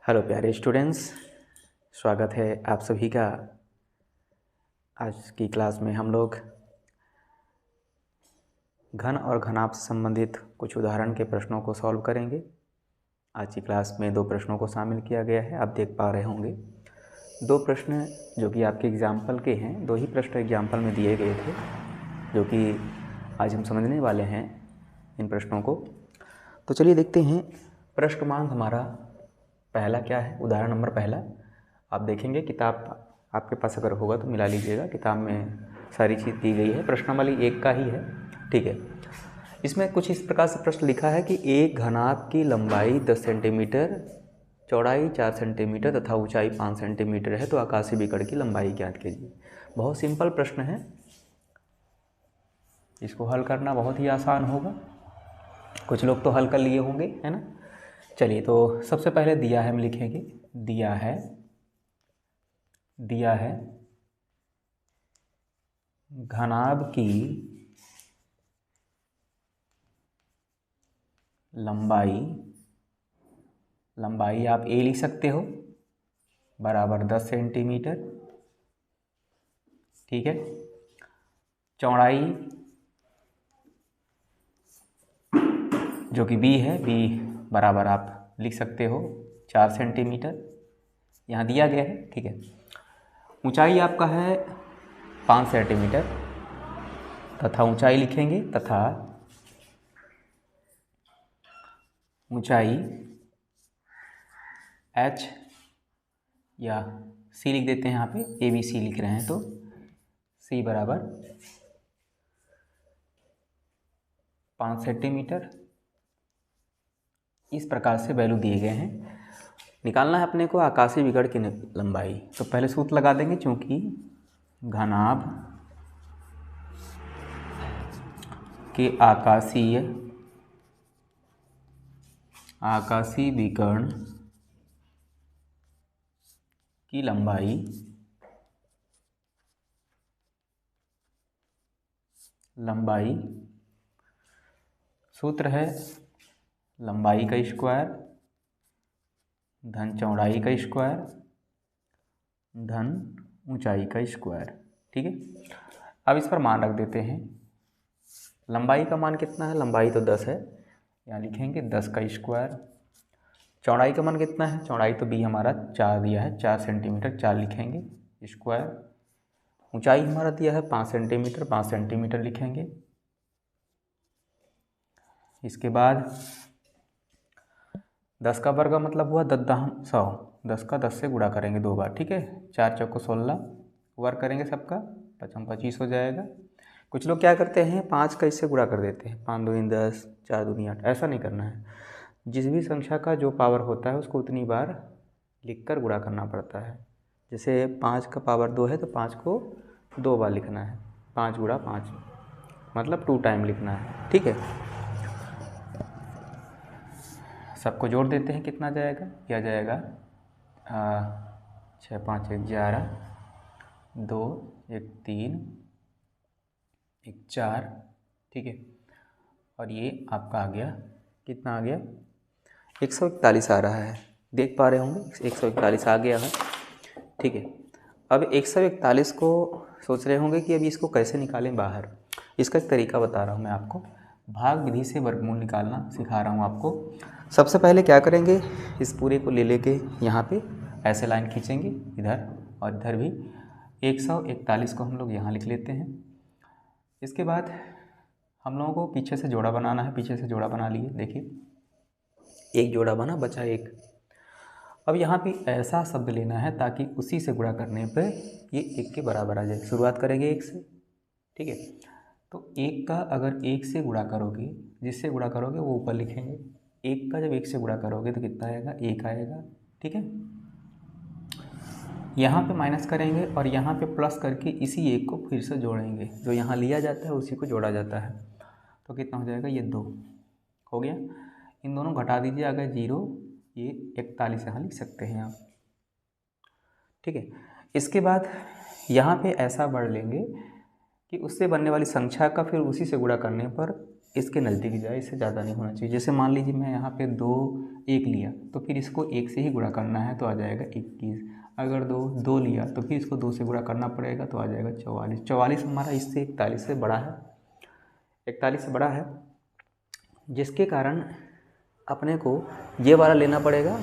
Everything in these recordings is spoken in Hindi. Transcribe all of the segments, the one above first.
हेलो प्यारे स्टूडेंट्स, स्वागत है आप सभी का। आज की क्लास में हम लोग घन और घनाभ से संबंधित कुछ उदाहरण के प्रश्नों को सॉल्व करेंगे। आज की क्लास में 2 प्रश्नों को शामिल किया गया है, आप देख पा रहे होंगे। 2 प्रश्न जो कि आपके एग्जाम्पल के हैं, 2 ही प्रश्न एग्जाम्पल में दिए गए थे, जो कि आज हम समझने वाले हैं इन प्रश्नों को। तो चलिए देखते हैं। प्रश्न क्रमांक हमारा पहला क्या है, उदाहरण नंबर पहला। आप देखेंगे, किताब आपके पास अगर होगा तो मिला लीजिएगा, किताब में सारी चीज़ दी गई है। प्रश्न वाली 1 का ही है, ठीक है। इसमें कुछ इस प्रकार से प्रश्न लिखा है कि एक घनाभ की लंबाई 10 सेंटीमीटर, चौड़ाई 4 सेंटीमीटर तथा ऊंचाई 5 सेंटीमीटर है, तो आकाशीय विकर्ण की लंबाई ज्ञात कीजिए। बहुत सिंपल प्रश्न है, इसको हल करना बहुत ही आसान होगा। कुछ लोग तो हल कर लिए होंगे, है ना। चलिए, तो सबसे पहले दिया है, हम लिखेंगे दिया है घनाभ की लंबाई आप ए लिख सकते हो, बराबर 10 सेंटीमीटर, ठीक है। चौड़ाई जो कि बी है, बी बराबर आप लिख सकते हो 4 सेंटीमीटर, यहाँ दिया गया है, ठीक है। ऊंचाई आपका है 5 सेंटीमीटर तथा ऊंचाई लिखेंगे, तथा ऊंचाई h या c लिख देते हैं, यहाँ पे ए बी सी लिख रहे हैं, तो c बराबर 5 सेंटीमीटर। इस प्रकार से वैल्यू दिए गए हैं। निकालना है अपने को आकाशीय विकर्ण की लंबाई। तो पहले सूत्र लगा देंगे, चूंकि घनाभ के आकाशीय विकर्ण की लंबाई सूत्र है लंबाई का स्क्वायर धन चौड़ाई का स्क्वायर धन ऊंचाई का स्क्वायर, ठीक है। अब इस पर मान रख देते हैं। लंबाई का मान कितना है, लंबाई तो 10 है, यहाँ लिखेंगे 10 का स्क्वायर। चौड़ाई का मान कितना है, चौड़ाई तो बी हमारा 4 दिया है, 4 सेंटीमीटर, 4 लिखेंगे स्क्वायर। ऊंचाई हमारा दिया है 5 सेंटीमीटर, 5 सेंटीमीटर लिखेंगे। इसके बाद 10 का वर्ग मतलब हुआ 10 100, 10 का 10 से गुणा करेंगे 2 बार, ठीक है। 4 चौको 16, वर्ग करेंगे सबका, 25 हो जाएगा। कुछ लोग क्या करते हैं, 5 का इससे गुणा कर देते हैं, 5 दूनी 10, 4 दूनी 8, ऐसा नहीं करना है। जिस भी संख्या का जो पावर होता है उसको उतनी बार लिखकर गुणा करना पड़ता है। जैसे 5 का पावर 2 है तो 5 को 2 बार लिखना है, 5 गुणा 5 मतलब 2 टाइम लिखना है, ठीक है। सबको जोड़ देते हैं, कितना जाएगा, क्या जाएगा, 6 5 11, 2 1 3 1 4, ठीक है। और ये आपका आ गया, कितना आ गया, 141 आ रहा है, देख पा रहे होंगे 141 आ गया है, ठीक है। अब 141 को सोच रहे होंगे कि अभी इसको कैसे निकालें बाहर। इसका एक तरीका बता रहा हूँ मैं आपको, भाग विधि से वर्गमूल निकालना सिखा रहा हूँ आपको। सबसे पहले क्या करेंगे, इस पूरे को ले लेके यहाँ पे ऐसे लाइन खींचेंगे इधर और इधर भी। 141 को हम लोग यहाँ लिख लेते हैं। इसके बाद हम लोगों को पीछे से जोड़ा बनाना है, पीछे से जोड़ा बना लिए, देखिए एक जोड़ा बना, बचा एक। अब यहाँ पे ऐसा शब्द लेना है ताकि उसी से गुणा करने पे ये 1 के बराबर आ जाए। शुरुआत करेंगे 1 से, ठीक है। तो 1 का अगर 1 से गुणा करोगे, जिससे गुणा करोगे वो ऊपर लिखेंगे। 1 का जब 1 से गुणा करोगे तो कितना आएगा, 1 आएगा, ठीक है। यहाँ पे माइनस करेंगे और यहाँ पे प्लस करके इसी 1 को फिर से जोड़ेंगे। जो यहाँ लिया जाता है उसी को जोड़ा जाता है, तो कितना हो जाएगा, ये 2 हो गया। इन दोनों घटा दीजिए, अगर 0, ये 41 यहाँ लिख सकते हैं आप, ठीक है। इसके बाद यहाँ पे ऐसा बढ़ लेंगे कि उससे बनने वाली संख्या का फिर उसी से गुणा करने पर इसके नज़दीक जाए, इससे ज़्यादा नहीं होना चाहिए। जैसे मान लीजिए मैं यहाँ पे 2 1 लिया तो फिर इसको 1 से ही गुणा करना है तो आ जाएगा 21। अगर 2 लिया तो फिर इसको 2 से गुणा करना पड़ेगा तो आ जाएगा 44। 44 हमारा इससे 41 से बड़ा है, 41 से बड़ा है, जिसके कारण अपने को ये वाला लेना पड़ेगा।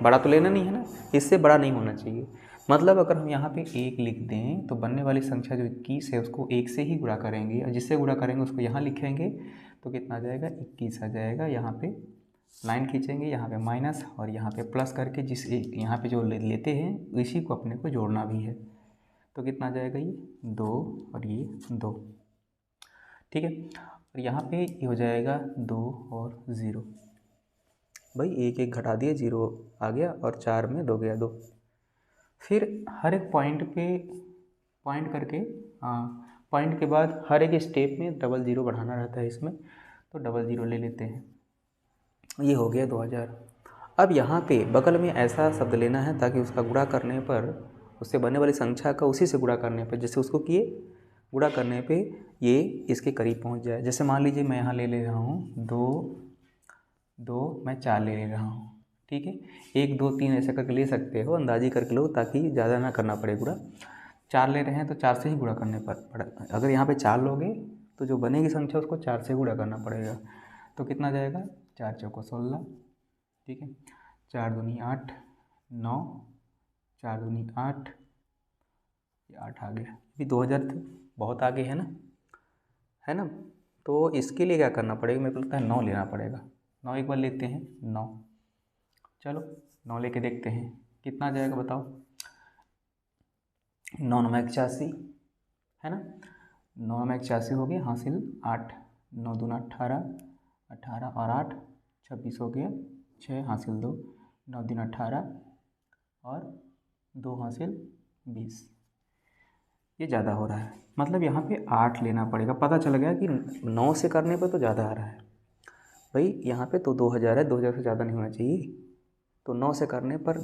बड़ा तो लेना नहीं है ना, इससे बड़ा नहीं होना चाहिए। मतलब अगर हम यहाँ पे 1 लिख दें तो बनने वाली संख्या जो 21 है उसको 1 से ही गुणा करेंगे, और जिससे गुणा करेंगे उसको यहाँ लिखेंगे तो कितना आ जाएगा 21 आ जाएगा। यहाँ पे लाइन खींचेंगे, यहाँ पे माइनस और यहाँ पे प्लस करके जिस यहाँ पे जो लेते हैं इसी को अपने को जोड़ना भी है। तो कितना आ जाएगा, ये 2 और ये 2, ठीक है। और यहाँ पे ये हो जाएगा 2 और 0, भाई 1 1 घटा दिए 0 आ गया और 4 में 2 गया 2। फिर हर एक पॉइंट पे पॉइंट करके पॉइंट के बाद हर एक स्टेप में 00 बढ़ाना रहता है इसमें, तो 00 ले लेते हैं। ये हो गया 2000। अब यहाँ पे बगल में ऐसा शब्द लेना है ताकि उसका गुणा करने पर, उससे बनने वाली संख्या का उसी से गुणा करने पर, जैसे उसको किए गुणा करने पे ये इसके करीब पहुँच जाए। जैसे मान लीजिए मैं यहाँ ले रहा हूँ 2 मैं 4 ले रहा हूँ, ठीक है। 1 2 3 ऐसा करके ले सकते हो, अंदाजी करके लो ताकि ज़्यादा ना करना पड़े गुणा। 4 ले रहे हैं तो 4 से ही गुणा करने पर अगर यहाँ पे 4 लोगे तो जो बनेगी संख्या उसको 4 से गुणा करना पड़ेगा। तो कितना जाएगा, 4 चौको 16, ठीक है। 4 दूनी 8 9, 4 दूनी 8, ये 8 आ गया। ये 2000 थे, बहुत आगे है ना। तो इसके लिए क्या करना पड़ेगा, मेरे को लगता है 9 लेना पड़ेगा। 9 एक बार लेते हैं, 9, चलो 9 लेके देखते हैं कितना आ जाएगा बताओ। 9 9 81 है ना, 9 9 81 हो गया हासिल 8, 9 दूना 18, 18 और 8 26 हो गया 6 हासिल 2, 9 दिन 18 और 2 हासिल 20। ये ज़्यादा हो रहा है, मतलब यहाँ पे 8 लेना पड़ेगा। पता चल गया कि 9 से करने पर तो ज़्यादा आ रहा है भाई, यहाँ पे तो 2000 है, 2000 से ज़्यादा नहीं होना चाहिए। तो 9 से करने पर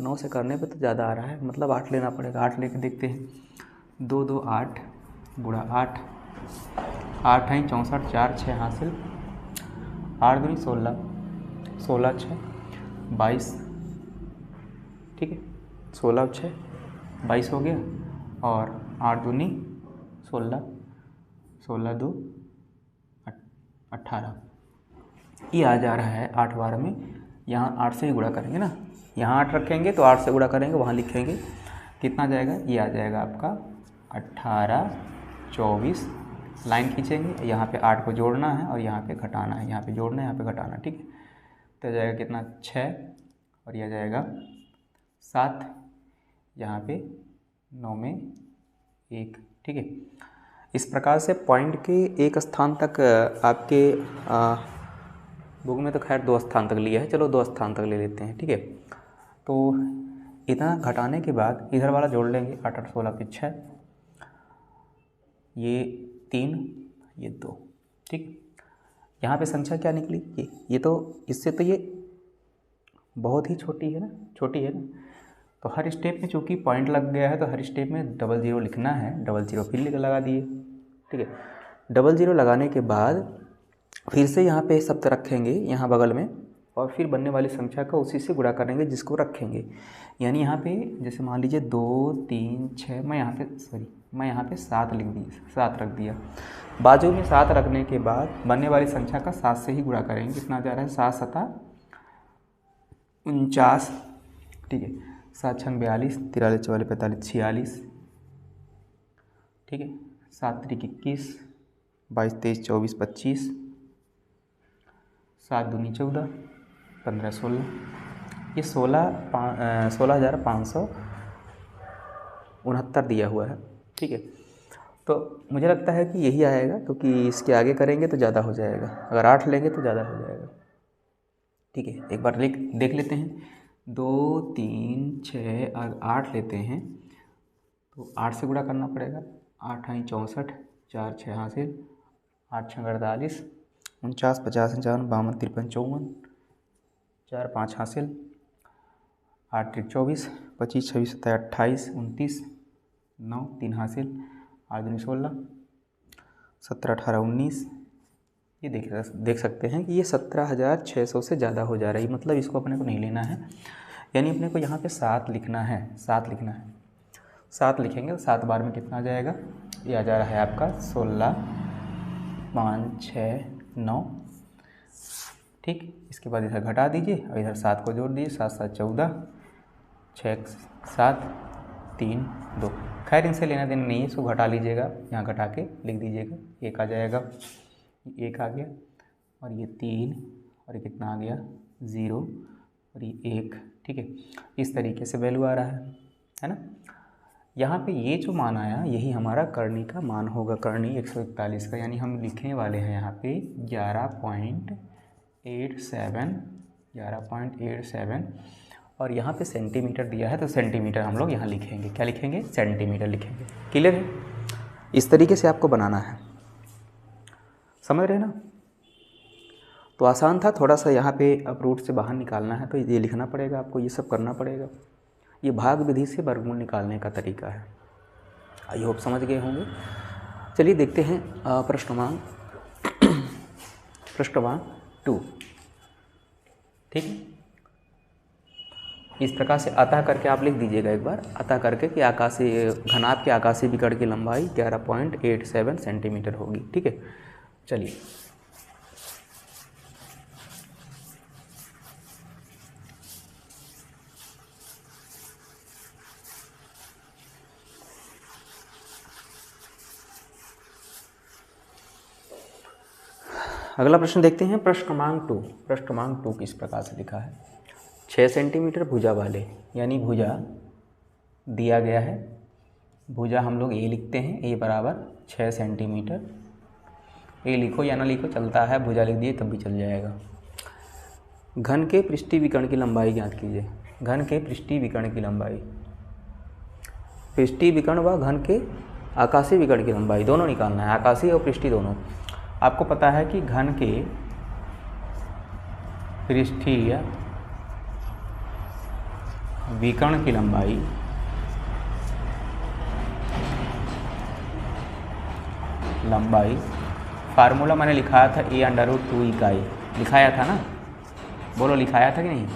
तो ज़्यादा आ रहा है, मतलब 8 लेना पड़ेगा। 8 लेके देखते हैं, 2 2 8 गुणा 8, 8 है 64, 4 6 हासिल, 8 दूनी 16, 16 6 22, ठीक है। 16 6 22 हो गया और 8 दूनी 16, 16 2 18, ये आ जा रहा है 8 बार में। यहाँ 8 से ही गुणा करेंगे ना, यहाँ 8 रखेंगे तो 8 से गुणा करेंगे, वहाँ लिखेंगे कितना जाएगा, ये आ जाएगा आपका 18 24, लाइन खींचेंगे, यहाँ पे 8 को जोड़ना है और यहाँ पे घटाना है, यहाँ पे जोड़ना है यहाँ पे घटाना, ठीक है। तो जाएगा कितना 6 और यह जाएगा 7, यहाँ पे 9 में 1, ठीक है। इस प्रकार से पॉइंट के एक स्थान तक आपके बुक में तो खैर 2 स्थान तक लिया है, चलो 2 स्थान तक ले लेते हैं, ठीक है। तो इतना घटाने के बाद इधर वाला जोड़ लेंगे, 8 8 16 पे 6, ये 3 ये 2, ठीक। यहाँ पे संख्या क्या निकली, ये तो इससे तो ये बहुत ही छोटी है ना, तो हर स्टेप में चूँकि पॉइंट लग गया है तो हर स्टेप में 00 लिखना है, 00 फिर लगा दिए, ठीक है। 00 लगाने के बाद फिर से यहाँ पे शब्द रखेंगे यहाँ बगल में, और फिर बनने वाली संख्या का उसी से गुणा करेंगे जिसको रखेंगे। यानी यहाँ पे जैसे मान लीजिए 2 3 6, मैं यहाँ पे 7 लिख दिया, 7 रख दिया। बाजू में 7 रखने के बाद बनने वाली संख्या का 7 से ही गुणा करेंगे। कितना जा रहा है, 7 7 49, ठीक है। 7 6 42, 43 44 45 46, ठीक है। 7 3 21, 22 23 24 25, 7 दूनी 14, 15 16, ये 16,569 दिया हुआ है, ठीक है। तो मुझे लगता है कि यही आएगा, क्योंकि इसके आगे करेंगे तो ज़्यादा हो जाएगा, अगर 8 लेंगे तो ज़्यादा हो जाएगा, ठीक है। एक बार देख लेते हैं, 2 3 6 और 8 लेते हैं तो 8 से गुणा करना पड़ेगा। 8 है 64, 4 6 हासिल, 8 6 48, 49 50 55 52 53 54, 4 5 हासिल, 8 3 24, 25 26 27 28 29, 9 3 हासिल, 8 दूनी 16, 17 18 19, ये देख सकते हैं कि ये 17,600 से ज़्यादा हो जा रही है, मतलब इसको अपने को नहीं लेना है। यानी अपने को यहाँ पे 7 लिखना है, 7 लिखना है। 7 लिखेंगे तो 7 बार में कितना आ जाएगा, ये आ जा रहा है आपका 16, 5, 6, 9। ठीक, इसके बाद इधर घटा दीजिए और इधर 7 को जोड़ दीजिए, 7 7 14, 6 7 3 2। खैर इनसे लेना देना नहीं है, इसको घटा लीजिएगा, यहाँ घटा के लिख दीजिएगा, 1 आ जाएगा, 1 आ गया, और ये 3, और ये कितना आ गया 0, और ये 1। ठीक है, इस तरीके से वैल्यू आ रहा है ना। यहाँ पे ये जो मान आया यही हमारा करनी का मान होगा, करनी 141 का। यानी हम लिखने वाले हैं यहाँ पे 11.87, और यहाँ पे सेंटीमीटर दिया है तो सेंटीमीटर हम लोग यहाँ लिखेंगे। क्या लिखेंगे, सेंटीमीटर लिखेंगे। क्लियर है, इस तरीके से आपको बनाना है, समझ रहे ना। तो आसान था थोड़ा सा, यहाँ पे अब रूट से बाहर निकालना है तो ये लिखना पड़ेगा आपको, ये सब करना पड़ेगा। ये भाग विधि से वर्गमूल निकालने का तरीका है। आई होप समझ गए होंगे। चलिए देखते हैं प्रश्न क्रमांक 2। ठीक है, इस प्रकार से अतः करके आप लिख दीजिएगा एक बार, अतः करके कि आकाशीय घनाभ के आकाशीय विकर्ण की लंबाई 11.87 सेंटीमीटर होगी। ठीक है, चलिए अगला प्रश्न देखते हैं। प्रश्न क्रमांक 2 किस प्रकार से लिखा है। 6 सेंटीमीटर भुजा वाले, यानी भुजा दिया गया है, भुजा हम लोग ए लिखते हैं, ए बराबर 6 सेंटीमीटर। ए लिखो या ना लिखो चलता है, भुजा लिख दिए तब भी चल जाएगा। घन के पृष्ठीय विकर्ण की लंबाई ज्ञात कीजिए। घन के पृष्ठीय विकर्ण की लंबाई, पृष्ठीय विकर्ण व घन के आकाशीय विकर्ण की लंबाई दोनों निकालना है, आकाशीय और पृष्ठीय दोनों। आपको पता है कि घन के पृष्ठीय विकर्ण की लंबाई फार्मूला मैंने लिखाया था a√2 इकाई, लिखाया था ना, बोलो लिखाया था कि नहीं।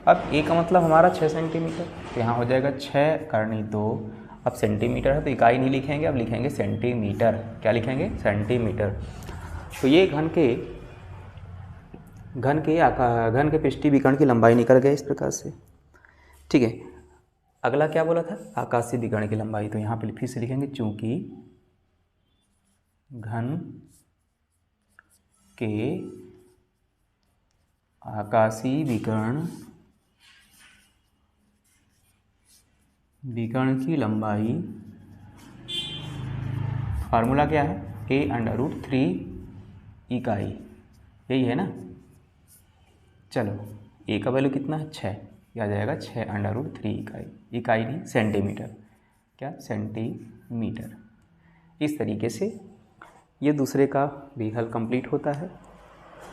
अब a का मतलब हमारा 6 सेंटीमीटर, तो यहाँ हो जाएगा 6 करनी 2। अब सेंटीमीटर है तो इकाई नहीं लिखेंगे, अब लिखेंगे सेंटीमीटर। क्या लिखेंगे, सेंटीमीटर। तो ये घन के पृष्ठीय विकर्ण की लंबाई निकल गई इस प्रकार से। ठीक है, अगला क्या बोला था, आकाशीय विकर्ण की लंबाई। तो यहाँ पे फिर से लिखेंगे, चूंकि घन के आकाशीय विकर्ण की लंबाई, फार्मूला क्या है, a√3 इकाई, यही है ना। चलो a का वैल्यू कितना है 6, आ जाएगा 6√3 इकाई, इकाई नहीं सेंटीमीटर, क्या सेंटीमीटर। इस तरीके से ये दूसरे का भी हल कंप्लीट होता है।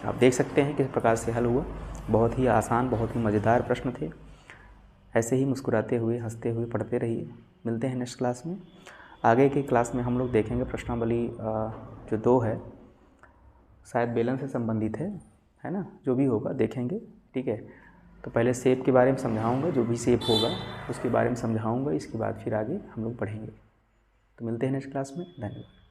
आप देख सकते हैं किस प्रकार से हल हुआ। बहुत ही आसान, बहुत ही मज़ेदार प्रश्न थे। ऐसे ही मुस्कुराते हुए, हंसते हुए पढ़ते रहिए। मिलते हैं नेक्स्ट क्लास में। आगे की क्लास में हम लोग देखेंगे प्रश्नावली जो 2 है, शायद बेलन से संबंधित है ना, जो भी होगा देखेंगे। ठीक है, तो पहले शेप के बारे में समझाऊंगा, जो भी शेप होगा उसके बारे में समझाऊंगा, इसके बाद फिर आगे हम लोग पढ़ेंगे। तो मिलते हैं नेक्स्ट क्लास में, धन्यवाद।